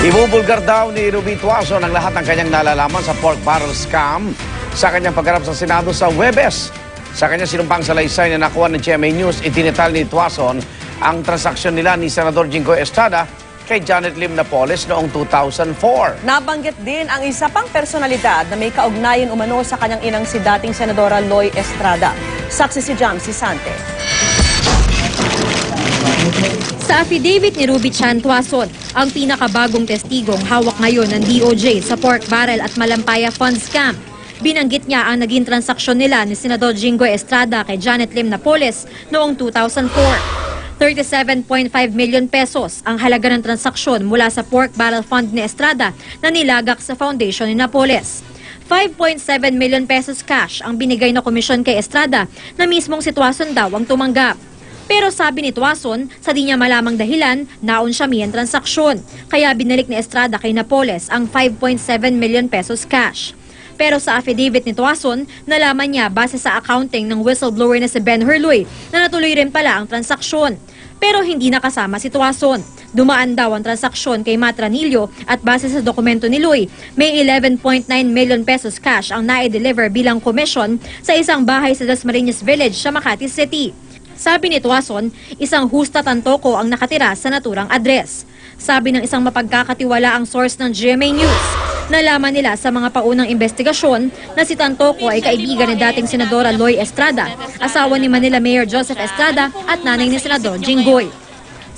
Ibubulgar daw ni Ruby Tuason ang lahat ng kanyang nalalaman sa pork barrel scam sa kanyang pagharap sa Senado sa Huwebes. Sa kanyang sinumpang salaysay na nakuha ng GMA News, itinital ni Tuason ang transaksyon nila ni Senador Jinggoy Estrada kay Janet Lim Napoles noong 2004. Nabanggit din ang isa pang personalidad na may kaugnayan umano sa kanyang inang si dating Senadora Loy Estrada. Saksi si Jamsi Sante. Sa affidavit ni Ruby Chan Tuason, ang pinakabagong testigong hawak ngayon ng DOJ sa pork barrel at Malampaya fund scam. Binanggit niya ang naging transaksyon nila ni Senador Jinggoy Estrada kay Janet Lim Napoles noong 2004. 37.5 million pesos ang halaga ng transaksyon mula sa pork barrel fund ni Estrada na nilagak sa foundation ni Napoles. 5.7 million pesos cash ang binigay na komisyon kay Estrada na mismong si Tuason daw ang tumanggap. Pero sabi ni Tuason, sa di niya malamang dahilan, naon siya miyan transaksyon. Kaya binalik ni Estrada kay Napoles ang 5.7 million pesos cash. Pero sa affidavit ni Tuason, nalaman niya base sa accounting ng whistleblower na si Ben Hurloy na natuloy rin pala ang transaksyon. Pero hindi nakasama si Tuason. Dumaan daw ang transaksyon kay Matt Ranillo at base sa dokumento ni Loy, may 11.9 million pesos cash ang na-deliver bilang komisyon sa isang bahay sa Dasmariñas Village sa Makati City. Sabi ni Tuason, isang husta tantoko ang nakatira sa naturang address. Sabi ng isang mapagkakatiwalaang source ng GMA News, nalaman nila sa mga paunang investigasyon na si Tantoko ay kaibigan ni dating Senadora Loy Estrada, asawa ni Manila Mayor Joseph Estrada at nanay ni Senador Jinggoy.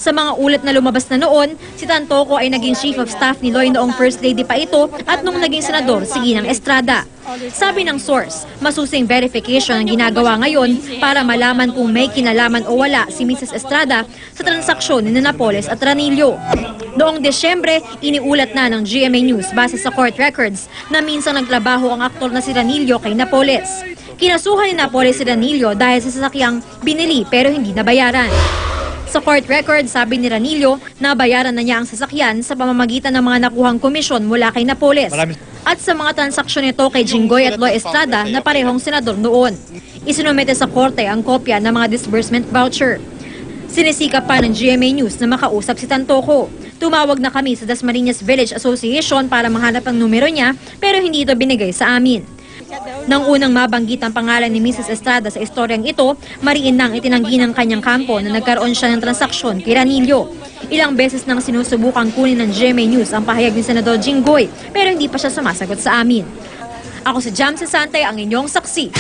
Sa mga ulat na lumabas na noon, si Tantoko ay naging chief of staff ni Loy noong first lady pa ito at nung naging senador si Ginang Estrada. Sabi ng source, masusing verification ang ginagawa ngayon para malaman kung may kinalaman o wala si Mrs. Estrada sa transaksyon ni Napoles at Ranillo. Noong Desyembre, iniulat na ng GMA News base sa court records na minsan nagtrabaho ang aktor na si Ranillo kay Napoles. Kinasuhan ni Napoles si Ranillo dahil sa sasakyang binili pero hindi nabayaran. Sa court record, sabi ni Ranillo, nabayaran na niya ang sasakyan sa pamamagitan ng mga nakuhang komisyon mula kay Napoles at sa mga transaksyon nito kay Jinggoy at Loy Estrada na parehong senador noon. Isinumite sa korte ang kopya ng mga disbursement voucher. Sinisikap pa ng GMA News na makausap si Tantoko. Tumawag na kami sa Dasmariñas Village Association para mahanap ang numero niya pero hindi ito binigay sa amin. Nang unang mabanggit ang pangalan ni Mrs. Estrada sa istoryang ito, mariin nang itinanggi ng kanyang kampo na nagkaroon siya ng transaksyon kay Ranillo. Ilang beses nang sinusubukang kunin ng GMA News ang pahayag ni Senador Jinggoy pero hindi pa siya sumasagot sa amin. Ako si Jamsi Sante, ang inyong saksi.